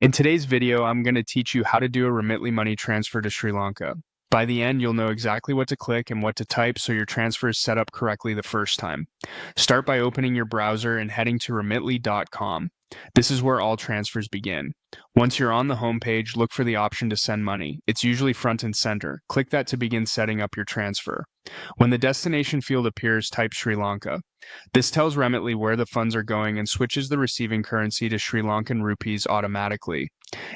In today's video, I'm going to teach you how to do a Remitly money transfer to Sri Lanka. By the end, you'll know exactly what to click and what to type so your transfer is set up correctly the first time. Start by opening your browser and heading to remitly.com. This is where all transfers begin. Once you're on the home page, look for the option to send money. It's usually front and center. Click that to begin setting up your transfer. When the destination field appears, type Sri Lanka. This tells Remitly where the funds are going and switches the receiving currency to Sri Lankan rupees automatically.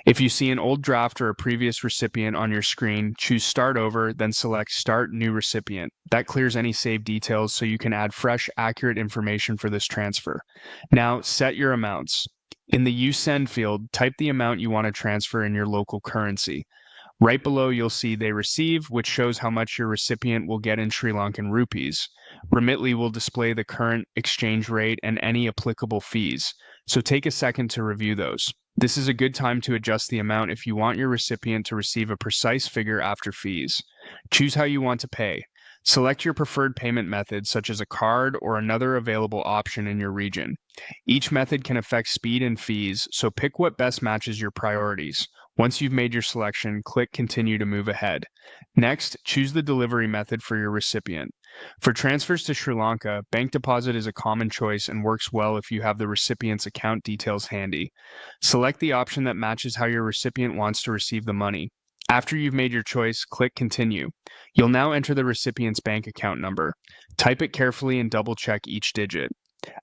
If you see an old draft or a previous recipient on your screen, choose Start Over, then select Start New Recipient. That clears any saved details so you can add fresh, accurate information for this transfer. Now, set your amounts. In the You Send field, type the amount you want to transfer in your local currency. Right below, you'll see They Receive, which shows how much your recipient will get in Sri Lankan rupees. Remitly will display the current exchange rate and any applicable fees, so take a second to review those. This is a good time to adjust the amount if you want your recipient to receive a precise figure after fees. Choose how you want to pay. Select your preferred payment method, such as a card or another available option in your region. Each method can affect speed and fees, so pick what best matches your priorities. Once you've made your selection, click Continue to move ahead. Next, choose the delivery method for your recipient. For transfers to Sri Lanka, bank deposit is a common choice and works well if you have the recipient's account details handy. Select the option that matches how your recipient wants to receive the money. After you've made your choice, click Continue. You'll now enter the recipient's bank account number. Type it carefully and double-check each digit.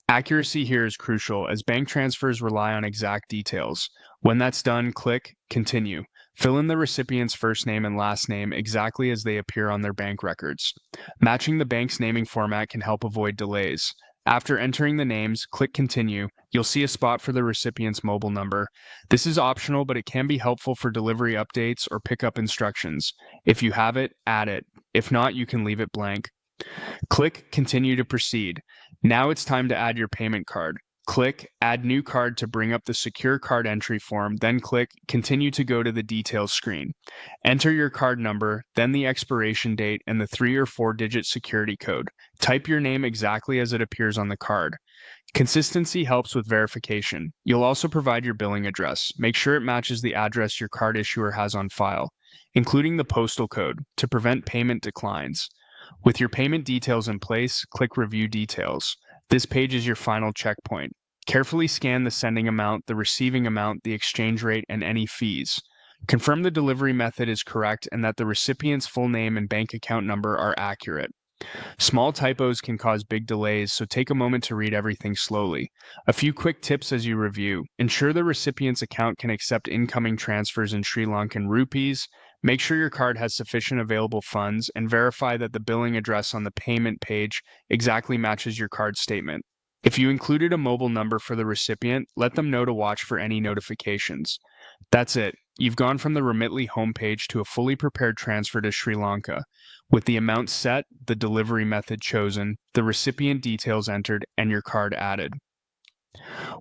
Accuracy here is crucial, as bank transfers rely on exact details. When that's done, click Continue. Fill in the recipient's first name and last name exactly as they appear on their bank records. Matching the bank's naming format can help avoid delays. After entering the names, click Continue. You'll see a spot for the recipient's mobile number. This is optional, but it can be helpful for delivery updates or pickup instructions. If you have it, add it. If not, you can leave it blank. Click Continue to proceed. Now it's time to add your payment card. Click Add New Card to bring up the secure card entry form, then click Continue to go to the details screen. Enter your card number, then the expiration date and the 3 or 4-digit security code. Type your name exactly as it appears on the card. Consistency helps with verification. You'll also provide your billing address. Make sure it matches the address your card issuer has on file, including the postal code, to prevent payment declines. With your payment details in place, click Review Details. This page is your final checkpoint. Carefully scan the sending amount, the receiving amount, the exchange rate, and any fees. Confirm the delivery method is correct and that the recipient's full name and bank account number are accurate. Small typos can cause big delays, so take a moment to read everything slowly. A few quick tips as you review. Ensure the recipient's account can accept incoming transfers in Sri Lankan rupees. Make sure your card has sufficient available funds, and verify that the billing address on the payment page exactly matches your card statement. If you included a mobile number for the recipient, let them know to watch for any notifications. That's it. You've gone from the Remitly homepage to a fully prepared transfer to Sri Lanka, with the amount set, the delivery method chosen, the recipient details entered, and your card added.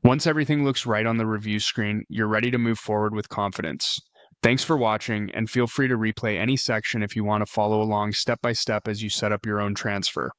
Once everything looks right on the review screen, you're ready to move forward with confidence. Thanks for watching, and feel free to replay any section if you want to follow along step by step as you set up your own transfer.